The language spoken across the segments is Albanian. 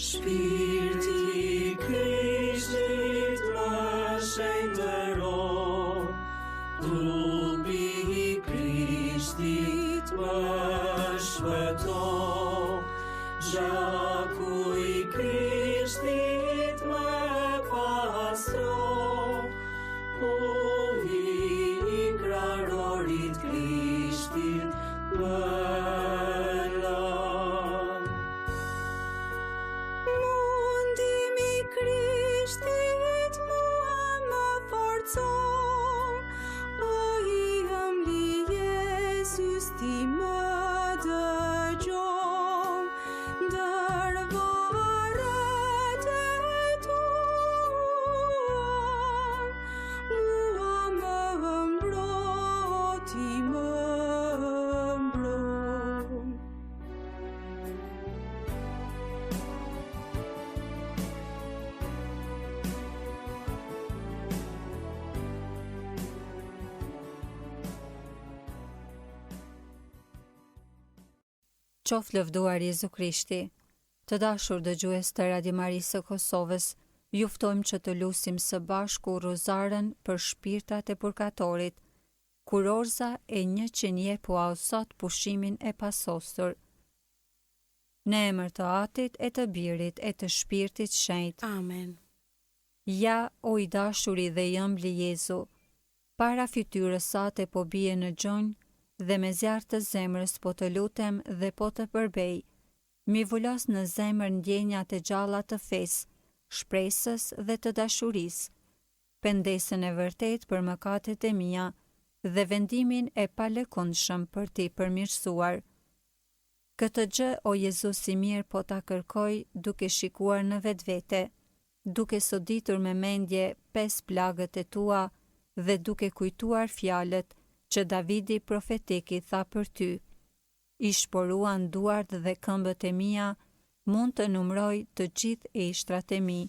Shpirti I Krishtit më shenjtëro, trupi I Krishtit më shpëto, gjaku I Krishtit më pastro, I krarorit Krishtit më Qof lëvduar Jezu Krishti. Të dashur dëgjues të Radio Marisë së Kosovës, ju ftojmë që të lutim së bashku rozaren për shpirtrat e purgatorit, kurorza e 100 jepu sot pushimin e pasosur. Në emër të Atit e të Birit e të Shpirtit Shenjtë. Amen. Ja, o I dashuri dhe I ëmbël Jezu, para fytyrës sate po bie në gjonjë, dhe me zjarë të zemrës po të lutem dhe po të përbej, mi vullos në zemër ndjenjat e gjalla të fesë, shpresës dhe të dashurisë, pendesën e vërtet për mëkatet e mia dhe vendimin e palëkundshëm për Ti përmirësuar. Këtë gjë, o Jezus I mirë, po ta kërkoj duke shikuar në vetvete, duke soditur me mendje 5 plagët e Tua dhe duke kujtuar fjalët që Davidi profetiki tha për Ty. I shporuan duart dhe këmbët e mia, mund të numroj të gjithë eshtrat e mi.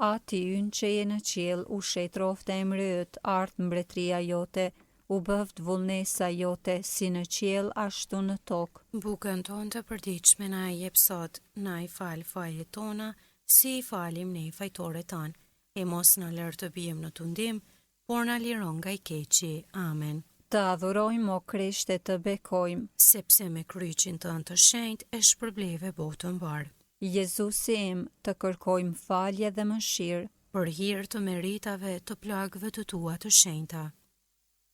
Ati ynë që je në qiell, u shetrofte emri yt, ardh mbretëria jote, u bëft vullnesa jote, si në qiell ashtu në tokë. Bukën tonë të përditshme na e jep sot, na I fal fajët tona, si I falim ne fajtorët tanë, e mos na lër të bijmë në tundim, por na liron nga I keqi. Amen. Të adhurojmë, o Krisht, e të bekojmë, sepse me kryqin tënd të shenjtë e shpërbleve botën mbar. Jezusi im, të kërkojmë falje dhe mëshirë, për hir të meritave të plagëve të Tua të shenjta.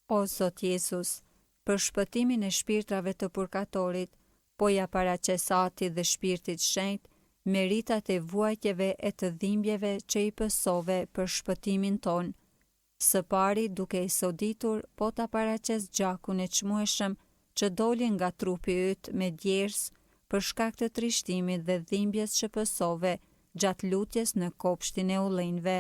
O Zot Jezus, për shpëtimin e shpirtrave të purgatorit, po ja paraqes Atit dhe Shpirtit Shenjtë meritat e vuajtjeve e të dhimbjeve që I pësove për shpëtimin ton. Së pari, duke I soditur, po ta paraqes gjakun e çmueshëm që doli nga trupi yt me djers për shkak të trishtimit dhe dhimbjes që pësove gjatë lutjes në kopshtin e ullënjve.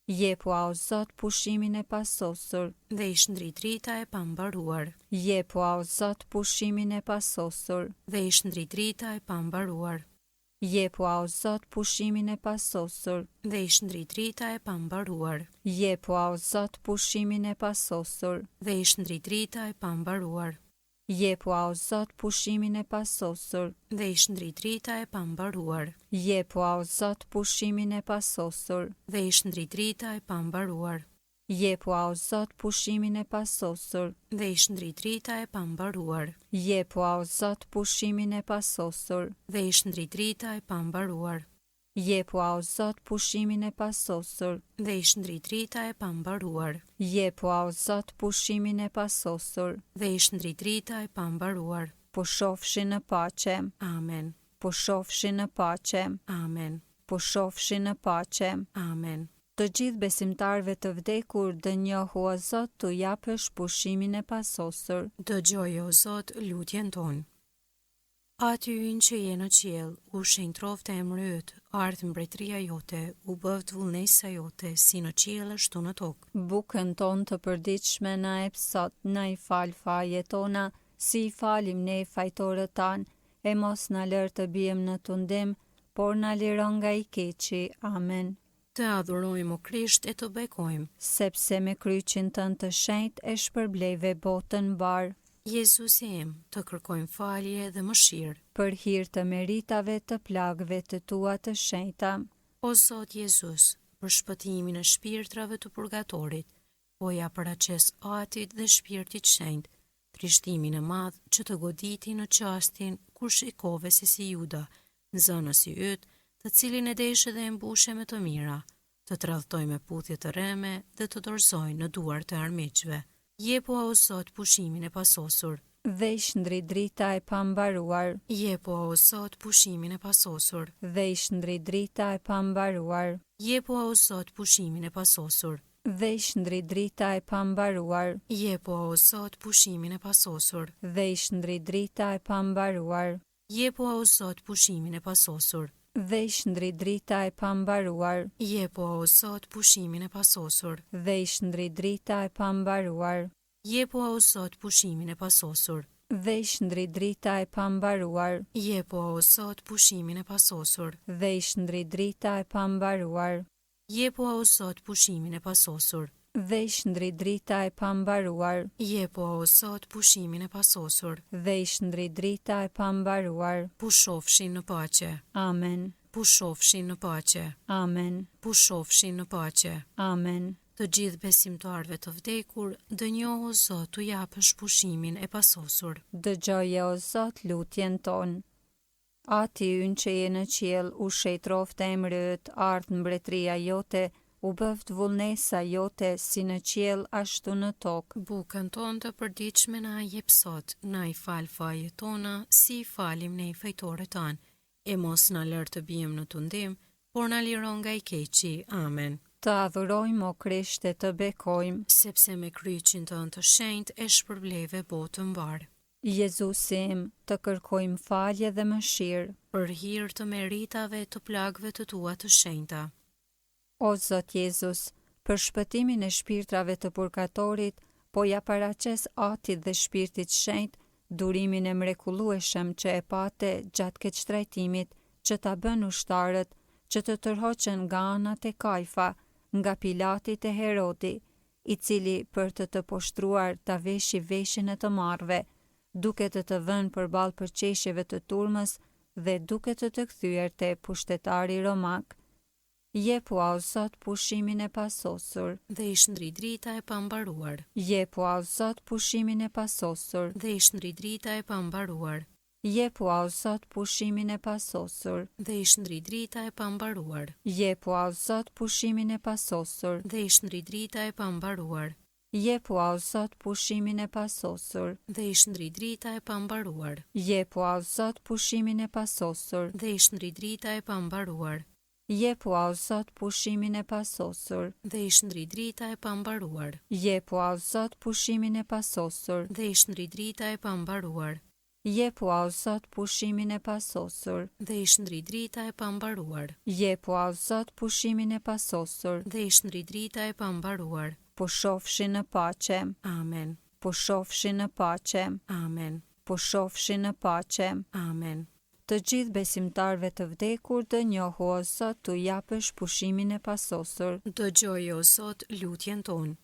Jepu o Zot pushimin e pasosur dhe I shndrit rita e pambaruar. Jepu o Zot pushimin e pasosur dhe I shndrit rita e pambaruar. Jepu o Zot pushimin e pasosur dhe I shndrit rita e pambaruar. Jepu o Zot pushimin e pasosur dhe I shndrit rita e pambaruar. Jepu o Zot pushimin e pasosur dhe I shndrit rita e pambaruar. Jepu o Zot pushimin e pasosur dhe I shndrit rita e pambaruar. Jepu o Zot pushimin e pasosur dhe I shndrit rita e pambaruar. Jepu o Zot pushimin e pasosur dhe I shndrit rita e pambaruar. Jepu o Zot pushimin e pasosur dhe I shndrit rita e pambaruar. Jepu o Zot pushimin e pasosur dhe I shndrit rita e pambaruar. Po shofshi në paqe. Amen. Po shofshi në paqe. Amen. Po shofshi në paqe. Amen. Të gjithë besimtarve të vdekur dënjohu o Zot tu japësh pushimin e pasosur. Dëgjoj o Zot lutjen tonë. Aty ynë që je në qiell, u shenjtrofte emri yt, ardh mbretëria jote, u bëft vullnesa jote, si në qiell ashtu në tokë. Bukën tonë të përditshme na jep sot, na I fal fajet tona, si I falim ne fajtorët tanë, e mos na lër të bijmë në tundim, por na liron nga I keqi. Amen. Të adhurojmë o Krisht e të bekojmë, sepse me kryqin tënd të shenjtë e shpërbleve botën mbar. Jezusi im, të kërkojmë falje dhe mëshirë. për hir të meritave të plagëve të tua të shenjta. O Zot Jezus, për shpëtimin e shpirtrave të purgatorit, po ja paraqes Atit dhe Shpirtit Shenjt, trishtimin e madh që të goditi në qastin kur shikove se si Juda, nxënës i yt, të cilin e deshe dhe e mbushe me të mira, të tradhtoj me puthje të reme dhe të dorëzoj në duar të armiqve. Jepo o Zot pushimin e pasosur. Dhe i shndri drita e pambaruar. Jepo o Zot pushimin e pasosur. Dhe i shndri drita e pambaruar. Jepo o Zot pushimin e pasosur. Dhe i shndri drita e pambaruar. Jepo o Zot pushimin e pasosur. Dhe i shndri drita e pambaruar. Jepo o Zot pushimin e pasosur. Dhe i shndri drita e pambaruar. Jepo o Zot pushimin e pasosur. Dhe i shndri drita e pambaruar. Jepo o Zot pushimin e pasosur. Dhe i shndri drita e pambaruar. Jepo o Zot pushimin e pasosur. Dhe i shndri drita e pambaruar. Jepo o Zot pushimin e pasosur. Dhe i shndri drita e pambaruar. Jepo o Zot pushimin e pasosur. Dhe i shndri drita e pambaruar. Pushofshin në paqe. Amen. Pushofshin në paqe. Amen. Pushofshin në paqe. Amen. Të gjithë besimtarëve të vdekur, dënjohu Zot t'u japësh pushimin e pasosur. Dëgjoje o Zot lutjen tonë. Ati ynë që je në qiell, u shejtroft emri yt, ardh mbretëria jote, u bëft vullnesa jote si në qiell ashtu në tokë. Bukën tonë të përditshme na jep sot, na i fal fajet tona, si i falim ne i fajtorët tanë, e mos na lër të bijmë në tundim, por na liron nga i keqi. Amen. Të adhurojmë o Krisht e të bekojmë, sepse me kryqin tënd të shenjtë e shpërbleve botën mbar. Jezusi im, të kërkojmë falje dhe mëshirë, Për hir të meritave të plagëve të tua të shenjta. O Zot Jezus, për shpëtimin e shpirtrave të purgatorit, po ja paraqes Atit dhe Shpirtit Shenjt, durimin e mrekullueshëm që e pate gjatë keqtrajtimit, që ta bën ushtarët, që të tërhoqen nga anat e Kajfa, nga Pilati te Herodi, i cili për të poshtruar ta veshi veshin e të marrëve, duke të vënë përballë përqeshjeve të turmës dhe duke të kthyer te pushtetari romak. Jepu o Zot pushimin e pasosur. Dhe i shndri drita e pambaruar. Jepu o Zot pushimin e pasosur. Dhe i shndri drita e pambaruar. Jepu o Zot pushimin e pasosur. Dhe i shndri drita e pambaruar. Jepu o Zot pushimin e pasosur. Dhe i shndri drita e pambaruar. Jepu o Zot pushimin e pasosur. Dhe i shndri drita e pambaruar. Jepu o Zot pushimin e pasosur. Dhe i shndri drita e pambaruar. Jepu o Zot pushimin e pasosur. Dhe i shndri drita e pambaruar. Jepu o Zot pushimin e pasosur. Dhe i shndri drita e pambaruar. Jepu o Zot pushimin e pasosur. Dhe i shndri drita e pambaruar. Jepu o Zot pushimin e pasosur. Dhe i shndri drita e pambaruar. Pushofshi në paqe. Amen. Pushofshi në paqe. Amen. Pushofshi në paqe. Amen. Të gjithë besimtarve të vdekur dënjohu o Zot t'u japësh pushimin e pasosur. Dëgjoj o Zot lutjen tonë.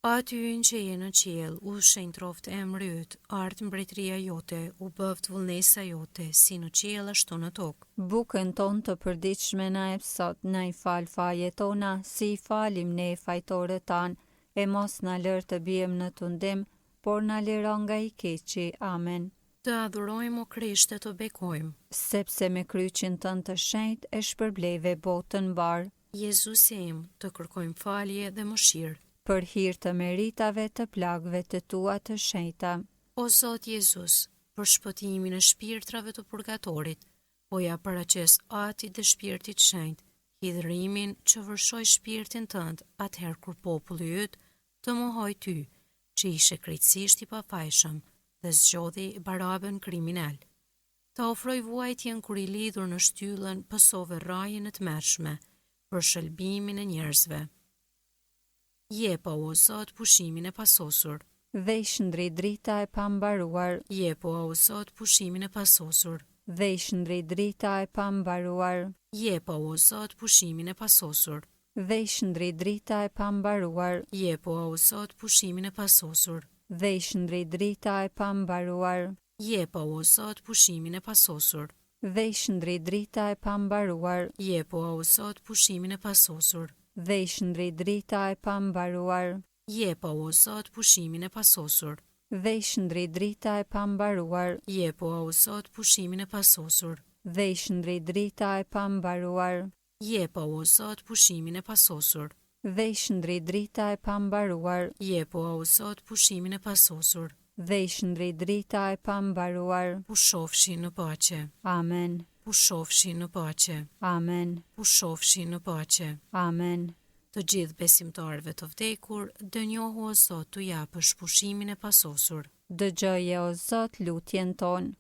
Aty ynë që je në qiell, u shenjtroft emri yt, ardh mbretëria jote, u bëft vullnesa jote, si në qiell ashtu në tokë. Bukën tonë të përditshme na jep sot, na i fal fajet tona, si i falim ne fajtorët tanë, e mos na lër të bijmë në tundim, por na liron nga i keqi. Amen. Të adhurojmë o Krisht e të bekojmë, sepse me kryqin tënd të shenjtë e shpërbleve botën mbar. Jezusi im, të kërkojmë falje dhe mëshirë. Për hir të meritave të plagëve të tua të shenjta. O Zot Jezus, për shpëtimin e shpirtrave të purgatorit, po ja paraqes Atit dhe Shpirtit Shenjt, hidhrimin që vërshoj shpirtin tënd atëherë kur populli yt të mohoj ty, që ishe krejtësisht i pafajshëm dhe zgjodhi Barabën kriminal. Ta ofroj vuajtjen kur i lidhur në shtyllën pësove rrajën e tmerrshme për shëlbimin e njerëzve. Jepa o Zot pushimin e pasosur. Dhe i shndri drita e pambaruar. Jepo o Zot pushimin e pasosur. Dhe i shndri drita e pambaruar. Jepo o Zot pushimin e pasosur. Dhe i shndri drita e pambaruar. Jepo o Zot pushimin e pasosur. dhe i shndri drita e pambaruar, Jepo o Zot pushimin e pasosur. dhe i shndri drita e pambaruar, Jepo o Zot pushimin e pasosur. dhe i shndri drita e pambaruar, Jepo o Zot pushimin e pasosur. dhe i shndri drita e pambaruar, Jepo o Zot pushimin e pasosur. dhe i shndri drita e pambaruar, Jepo o Zot pushimin e pasosur. dhe i shndri drita e pambaruar, Jepo o Zot pushimin e pasosur. dhe i shndri drita e pambaruar. Pushofshi në paqe. Amen. Pushofshi në paqe. Amen. Pushofshi në paqe. Amen. Të gjithë besimtarëve të vdekur, dënjohu o Zot t'u japësh pushimin e pasosur. Dëgjoje o Zot lutjen tonë.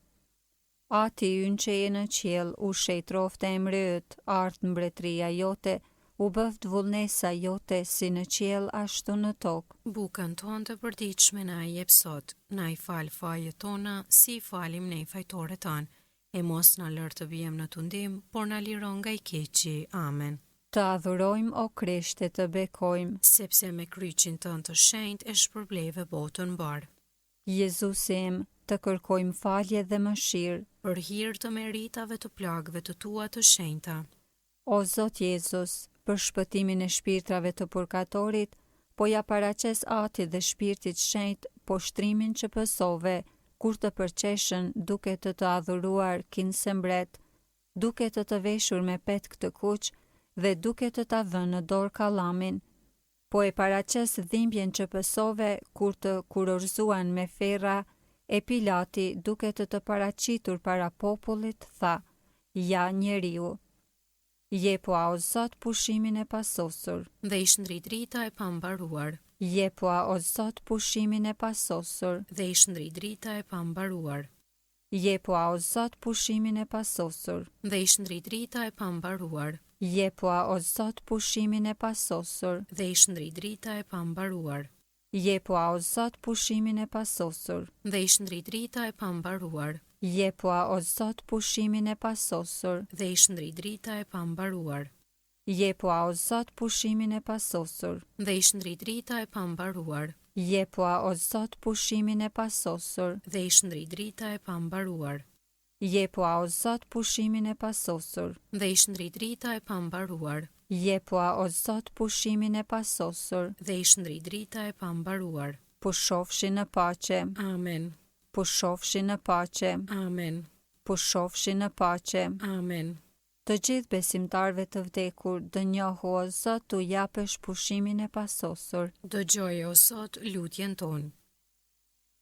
Ati ynë që je në qiell, u shejtroft emri yt, art mbretëria jote, u bëft vullnesa jote si në qiell ashtu në tokë. Bukën tonë të përditshme na i jep sot, na i fal fajet tona, si i falim ne fajtorët tanë, e mos na lër të bijem në tundim, por na liron nga i keqi. Amen. Të adhurojmë o Krisht e të bekojmë. Sepse me kryqin tënd të shenjtë e shpërbleve botën mbar. Jezusi im, të kërkojmë falje dhe mëshirë. Për hir të meritave të plagëve të tua të shenjta. O Zot Jezus, për shpëtimin e shpirtrave të purgatorit, po ja paraqes Atit dhe Shpirtit Shenjt poshtrimin që pësove, kur të përqeshën duke të adhuruar kinse mbret, duke të veshur me petk të kuq dhe duke të ta dhënë në dorë kallamin, po e paraqes dhimbjen që pësove kur të kurorzuan me ferra, e Pilati duke të paraqitur para popullit tha: Ja njeriu. Jepua o Zot pushimin e pasosur. Dhe i shndrit drita e pambaruar. Jepua o Zot pushimin e pasosur. Dhe i shndrit drita e pambaruar. Jepua o Zot pushimin e pasosur. Dhe i shndrit drita e pambaruar. Jepua o Zot pushimin e pasosur. Dhe i shndrit drita e pambaruar. Jepua o Zot pushimin e pasosur. Dhe i shndrit drita e pambaruar. Jepua o Zot pushimin e pasosur. Dhe i shndrit drita e pambaruar. Jepua o Zot pushimin e pasosur. Dhe i shndrit drita e pambaruar. Jepua o Zot pushimin e pasosur. Dhe i shndrit drita e pambaruar. Jepua o Zot pushimin e pasosur. Dhe i shndrit drita e pambaruar. Jepua o Zot pushimin e pasosur. Dhe i shndrit drita e pambaruar. Pushofshi në paqe. Amen. Pushofshi në paqe. Amen. Pushofshi në paqe. Amen. Të gjithë besimtarve të vdekur, dënjohu o Zot t'u japësh pushimin e pasosur. Dëgjoje o Zot lutjen tonë.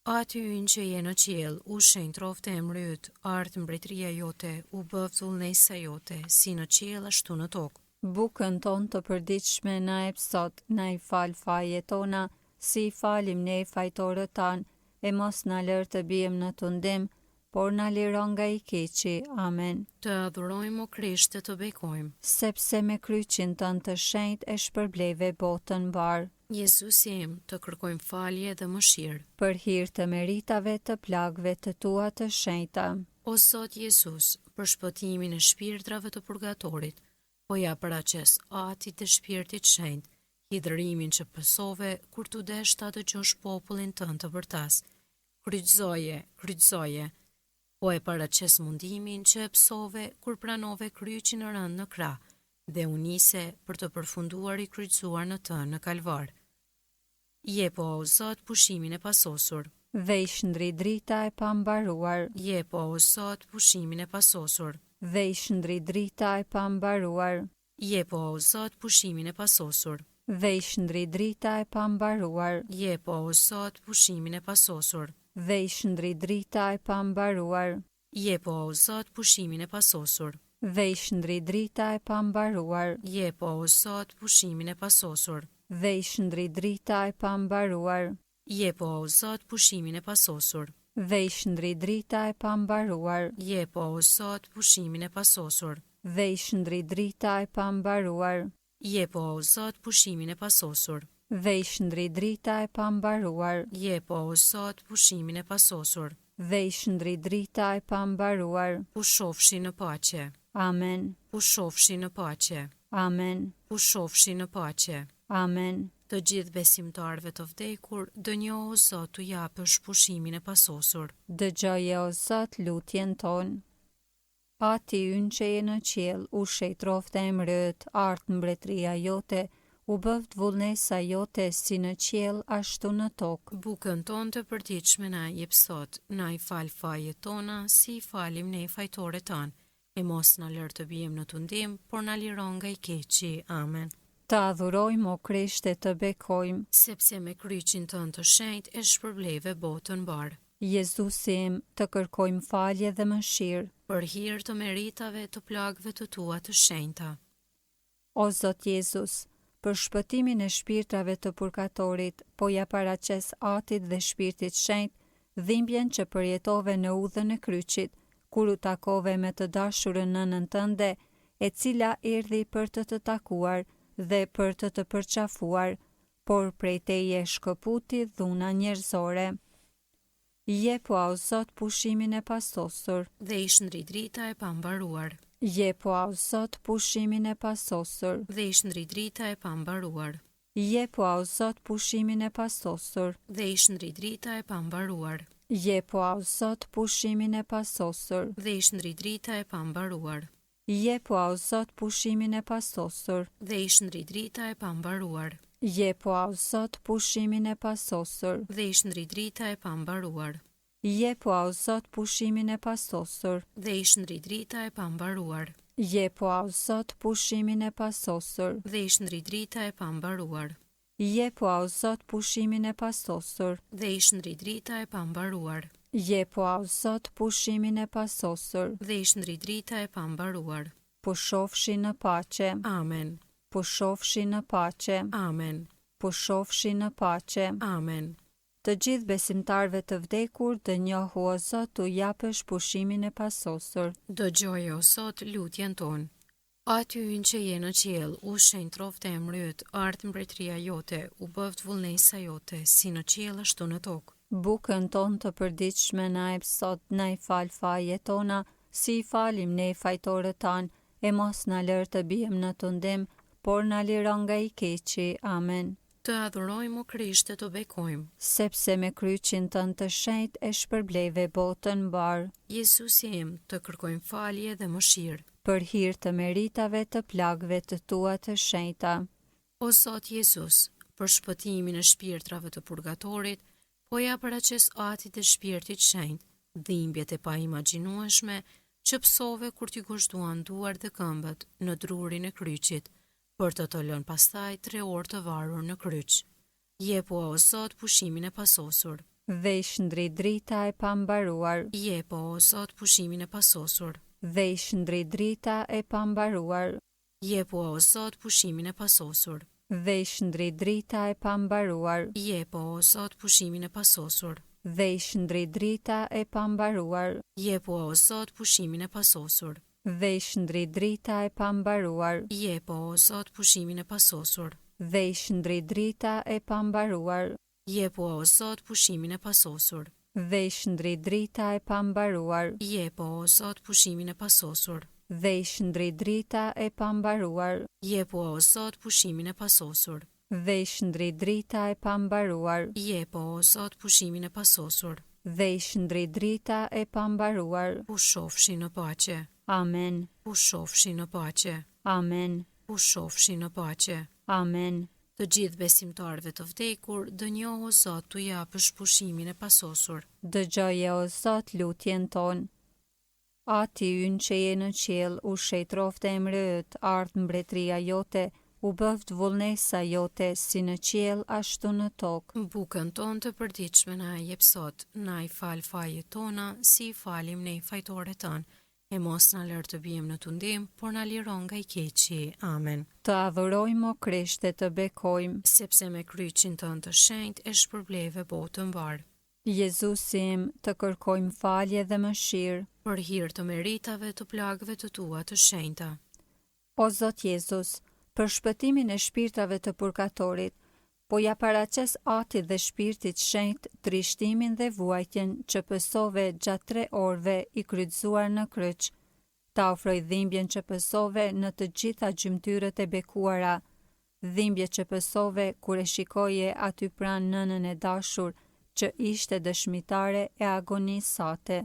Aty ynë që je në qiell, u shenjtroft emri yt, art mbretëria jote, u bëft vullnesa jote, si në qiell ashtu në tokë. Bukën tonë të përditshme na jep sot, na i fal fajet tona, si i falim ne fajtorët tanë, e mos na lër të bijem në tundim, por na liron nga i keqi. Amen. Të adhurojmë o Krisht e të bekojmë. Sepse me kryqin tënd të shenjtë e shpërbleve botën mbar. Jezusi im, të kërkojmë falje dhe mëshirë. Për hir të meritave të plagëve të tua të shenjta. O Zot Jezus, për shpëtimin e shpirtrave të purgatorit, po ja paraqes Atit të Shpirtit Shenjt, hidhërimin që pësove kur tu desh ta dëgjosh popullin tënd të vërtas. Kryqëzoje, kryqëzoje. Po e paraqes mundimin që e pësove kur pranove kryqin e rënd në krah, dhe u nise për të përfunduar i kryqëzuar në të në kalvar. Jepo o Zot pushimin e pasosur. Dhe i shndri drita e pambaruar. Jepo o Zot pushimin e pasosur. Dhe i shndri drita e pambaruar. Jepo o Zot pushimin e pasosur. Dhe i shndri drita e pambaruar. Jepo o Zot pushimin e pasosur. Dhe i shndri drita e pambaruar. Jepo o Zot pushimin e pasosur. Dhe i shndri drita e pambaruar. Jepo o Zot pushimin e pasosur. Dhe i shndri drita e pambaruar. Jepo o Zot pushimin e pasosur. Dhe i shndri drita e pambaruar. Jepo o Zot pushimin e pasosur. Dhe i shndri drita e pambaruar. Jepo o Zot pushimin e pasosur. Dhe i shndri drita e pambaruar. Jepo o Zot pushimin e pasosur. Dhe i shndri drita e pambaruar. Pushofshi në paqe. Amen. Pushofshi në paqe. Amen. Pushofshi në paqe. Amen. Të gjithë besimtarëve të vdekur, dënjohu o Zot t'u japësh pushimin e pasosur. Dëgjoje o Zot lutjen tonë. Ati ynë që je në qiell, u shejtrofte emrët, ardh mbretëria jote, u bëft vullnesa jote si në qiell ashtu në tokë. Bukën tonë të përditshme na jep sot, na i fal fajet tona, si i falim ne fajtorët tanë, e mos na lër të bijmë në tundim, por na liron nga i keqi. Amen. Të adhurojmë o Krisht e të bekojmë, Sepse me kryqin tënd të shenjtë e shpërbleve botën mbar. Jezusi im, të kërkojmë falje dhe mëshirë. Për hir të meritave të plagëve të tua të shenjta. O Zot Jezus, për shpëtimin e shpirtrave të purgatorit, po ja paraqes Atit dhe Shpirtit Shenjtë dhimbjen që përjetove në udhën e kryqit, kur u takove me të dashurën nënën tënde, e cila erdhi për të takuar dhe për të përqafuar, por prej teje shkëputi dhuna njerëzore. Jepu o Zot pushimin e pasosur. Dhe ish ndri drita e pambaruar. Jepu o Zot pushimin e pasosur. Dhe ish ndri drita e pambaruar. Jepu o Zot pushimin e pasosur. Dhe ish ndri drita e pambaruar. Jepu o Zot pushimin e pasosur. Dhe ish ndri drita e pambaruar. Jepu o Zot pushimin e pasosur. Dhe ish ndri drita e pambaruar. Jepu o Zot pushimin e pasosur. Dhe ish ndri drita e pambaruar. Jepu o Zot pushimin e pasosur. Dhe ish ndri drita e pambaruar. Jepu o Zot pushimin e pasosur. Dhe ish ndri drita e pambaruar. Jepu o Zot pushimin e pasosur. Dhe ish ndri drita e pambaruar. Jepu o Zot pushimin e pasosur. Dhe ish ndri drita e pambaruar. Pushofshi në paqe. Amen. Pushofshi në paqe. Amen. Pushofshi në paqe. Amen. Të gjithë besimtarve të vdekur dënjohu o Zot t'u japësh pushimin e pasosur. Dëgjoje o Zot lutjen tonë. Aty ynë që je në qiell, u shenjtrofte emri yt, ardh mbretëria jote, u bëft vullnesa jote, si në qiell ashtu në tokë. Bukën tonë të përditshme na jep sot, na i fal fajet tona, si i falim ne fajtorët tanë, e mos na lër të bijmë në tundim, por na liron nga i keqi. Amen. Të adhurojmë o Krisht e të bekojmë. Sepse me kryqin tënd të shenjtë e shpërbleve botën mbar. Jezusi im, të kërkojmë falje dhe mëshirë. Për hir të meritave të plagëve të tua të shenjta. O Zot Jezus, për shpëtimin e shpirtrave të purgatorit, po ja paraqes Atit dhe Shpirtit Shenjtë, dhimbjet e paimagjinueshme që psove kur t'i kushtuan duart dhe këmbët në drurin e kryqit, për të lënë pastaj 3 orë të varur në kryq. Jepu o Zot pushimin e pasosur. Dhe i shndri drita e pambaruar. Jepu o Zot pushimin e pasosur. Dhe i shndri drita e pambaruar. Jepu o Zot pushimin e pasosur. Dhe i shndri drita e pambaruar. Jepu o Zot pushimin e pasosur. Dhe i shndri drita e pambaruar. Jepu o Zot pushimin e pasosur. Dhe i shndri drita e pambaruar. Jepu o Zot pushimin e pasosur. Dhe i shndri drita e pambaruar. Jepu o Zot pushimin e pasosur. Dhe i shndri drita e pambaruar. Jepu o Zot pushimin e pasosur. Dhe i shndri drita e pambaruar. Jepu o Zot pushimin e pasosur. Dhe i shndri drita e pambaruar. Jepu o Zot pushimin e pasosur. Dhe i shndri drita e pambaruar. Pushofshi në paqe. Amen. Pushofshi në paqe. Amen. Pushofshi në paqe. Amen. Të gjithë besimtarëve të vdekur, dënjohu o Zot t'u japësh pushimin e pasosur. Dëgjoje o Zot lutjen tonë. Ati ynë që je në qiell, u shejtrofte emri yt, ardh mbretëria jote, u bëft vullnesa jote, si në qiell ashtu në tokë. Bukën tonë të përditshme na jep sot, na i fal fajet tona, si i falim ne fajtorët tanë, e mos na lër të bijmë në tundim, por na liron nga i keqi. Amen. Të adhurojmë o Krisht e të bekojmë. Sepse me kryqin tënd të shenjtë e shpërbleve botën mbar. Jezusi im, të kërkojmë falje dhe mëshirë. Për hir të meritave të plagëve të tua të shenjta. O Zot Jezus, për shpëtimin e shpirtrave të purgatorit, po ja paraqes Atit dhe Shpirtit Shenjtë trishtimin dhe vuajtjen që pësove gjatë 3 orëve i kryqëzuar në kryq. Ta ofroj dhimbjen që pësove në të gjitha gjymtyrët e bekuara, dhimbje që pësove kur e shikoje aty pranë nënën e dashur që ishte dëshmitare e agonisë sate.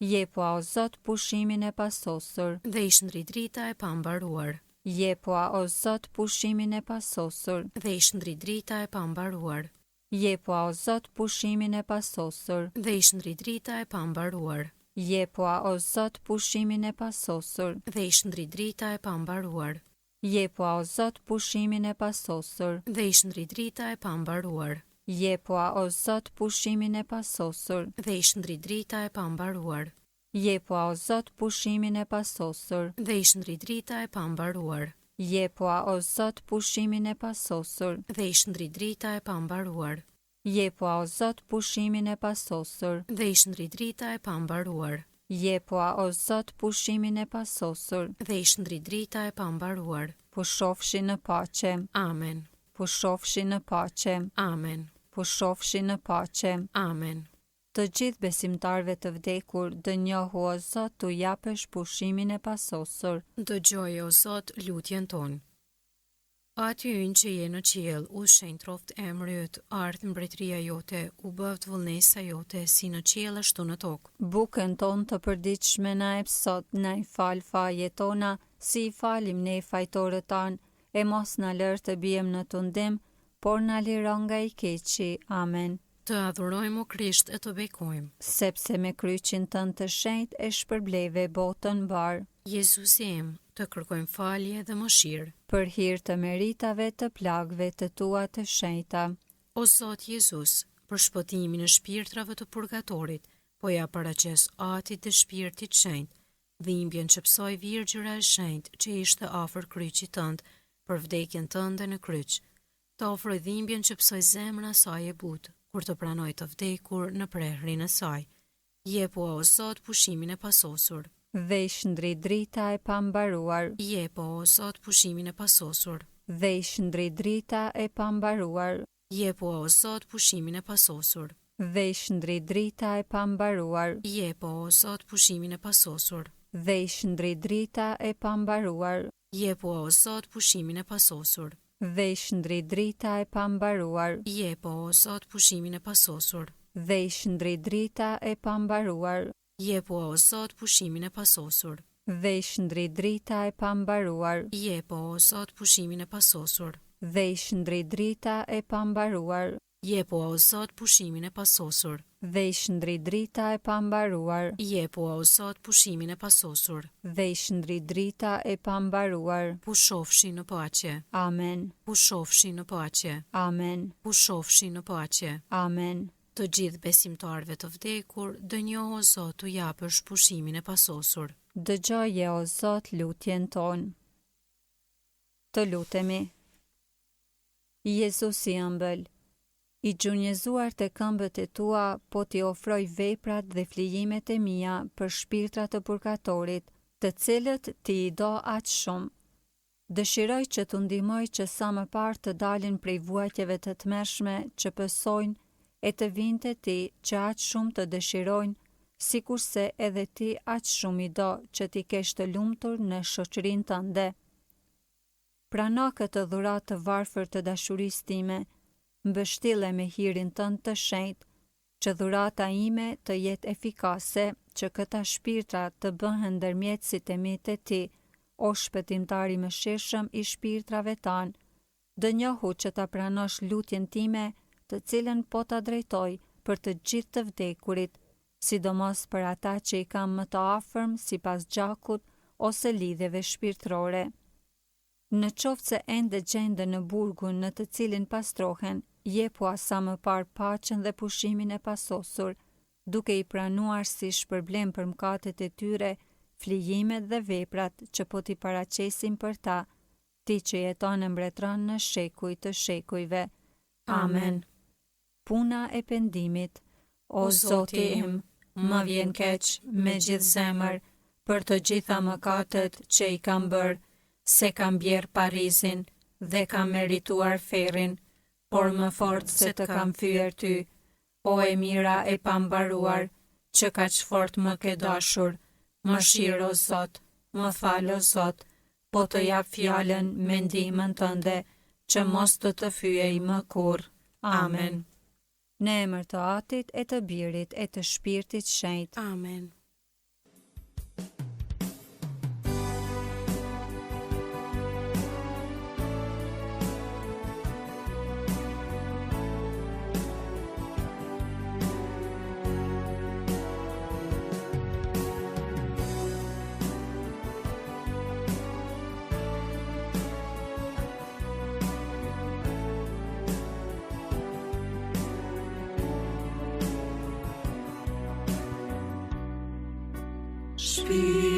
Jepua o Zot pushimin e pasosur. Dhe ish ndrit drita e pambaruar. Jepua o Zot pushimin e pasosur. Dhe ish ndrit drita e pambaruar. Jepua o Zot pushimin e pasosur. Dhe ish ndrit drita e pambaruar. Jepua o Zot pushimin e pasosur. Dhe ish ndrit drita e pambaruar. Jepua o Zot pushimin e pasosur. Dhe ish ndrit drita e pambaruar. Jepua o Zot pushimin e pasosur. Dhe ish ndrit drita e pambaruar. Jepua o Zot pushimin e pasosur. Dhe ish ndrit drita e pambaruar. Jepua o Zot pushimin e pasosur. Dhe ish ndrit drita e pambaruar. Jepua o Zot pushimin e pasosur. Dhe ish ndrit drita e pambaruar. Jepua o Zot pushimin e pasosur. Dhe ish ndrit drita e pambaruar. Pushofshi në paqe. Amen. Pushofshi në paqe. Amen. Pushofshi në paqe. Amen. Të gjithë besimtarve të vdekur, dënjohu o Zot t'u japësh pushimin e pasosur. Dëgjoj o Zot lutjen tonë. Aty ynë që je në qiell, u shenjë troft emri yt, ardh mbretëria jote, u bëft vullnesa jote, si në qiell ashtu në tokë. Bukën tonë të përditshme na jep sot, na i fal fajet tona, si i falim ne fajtorët tanë, e mos na lër të bijem në tundim, por na liro nga i keqi. Amen. Të adhurojmë o Krisht e të bekojmë. Sepse me kryqin tënd të shenjtë e shpërbleve botën mbar. Jezusi im, të kërkojmë falje dhe mëshirë. Për hir të meritave të plagëve të tua të shenjta. O Zot Jezus, për shpëtimin e shpirtrave të purgatorit, po ja paraqes atit të shpirtit shenjt, dhimbjen që psoi Virgjëra e shenjt që ishte afër kryqit tënd për vdekjen tënde në kryq. Të ofroj dhimbjen që psoi zemra saj e butë, kur të pranoj të vdekur në prehrin e saj. Jepu o Zot pushimin e pasosur. Dhe i shndrit drita e pambaruar. Jepu o Zot pushimin e pasosur. Dhe i shndrit drita e pambaruar. Jepu o Zot pushimin e pasosur. Dhe i shndrit drita e pambaruar. Jepu o Zot pushimin e pasosur. Dhe i shndrit drita e pambaruar. Jepu o Zot pushimin e pasosur. Dhe i shndrit drita e pambaruar. Jepu o Zot pushimin e pasosur. Dhe i shndrit drita e pambaruar. Jepu o Zot pushimin e pasosur. Dhe i shndrit drita e pambaruar. Jepu o Zot pushimin e pasosur. Dhe i shndrit drita e pambaruar. Jepu o Zot pushimin e pasosur. Dhe i shndrit drita e pambaruar. Jepu o Zot pushimin e pasosur. Dhe i shndrit drita e pambaruar. Pushofshi në paqe. Amen. Pushofshi në paqe. Amen. Pushofshi në paqe. Amen. Të gjithë besimtarve të vdekur, dënjohu o Zot t'u japësh pushimin e pasosur. Dëgjoje o Zot lutjen tonë. Të lutemi. Jezusi ëmbël, i gjunjëzuar të këmbët e tua, po t'i ofroj veprat dhe flijimet e mia për shpirtrat të purgatorit, të cilët ti i do aq shumë. Dëshiroj që t'u ndihmoj që sa më parë të dalin prej vuajtjeve të tmerrshme që pësojnë e të vinte ti që aq shumë të dëshirojnë, sikurse edhe ti aq shumë i do që ti kesh të lumtur në shoqërinë tënde. Prano këtë dhuratë të varfër të dashurisë time, mbështille me hirin tënd të shenjtë, që dhurata ime të jetë efikase, që këta shpirtra të bëhen ndërmjetësit e mi të ti, o shpëtimtari mëshirshëm i shpirtrave tanë. Dënjohu që ta pranosh lutjen time, të cilën po ta drejtoj për të gjithë të vdekurit, sidomos për ata që i kam më të afërm sipas gjakut ose lidhjeve shpirtërore. Në qoftë se ende gjenden në burgun në të cilin pastrohen, jepua sa më parë paqen dhe pushimin e pasosur, duke i pranuar si shpërblem për mëkatet e tyre, flijimet dhe veprat që po t'i paraqesim për ta, ti që jeton e mbretëron në shekuj të shekujve. Amen. Puna e pendimit. O Zoti im, më vjen keq me gjithë zemër për të gjitha mëkatet që i kam bërë, se kam bjerë Parizin dhe kam merituar ferrin, por më fort se të kam fyer ty, o e mira e pambaruar, që kaq fort më ke dashur, mëshirë o Zot, më fal o Zot, po të jap fjalën me ndihmën tënde, që mos të fyej më kurrë. Amen. Në emër të Atit e të Birit e të Shpirtit Shenjtë. Amen. Shpirti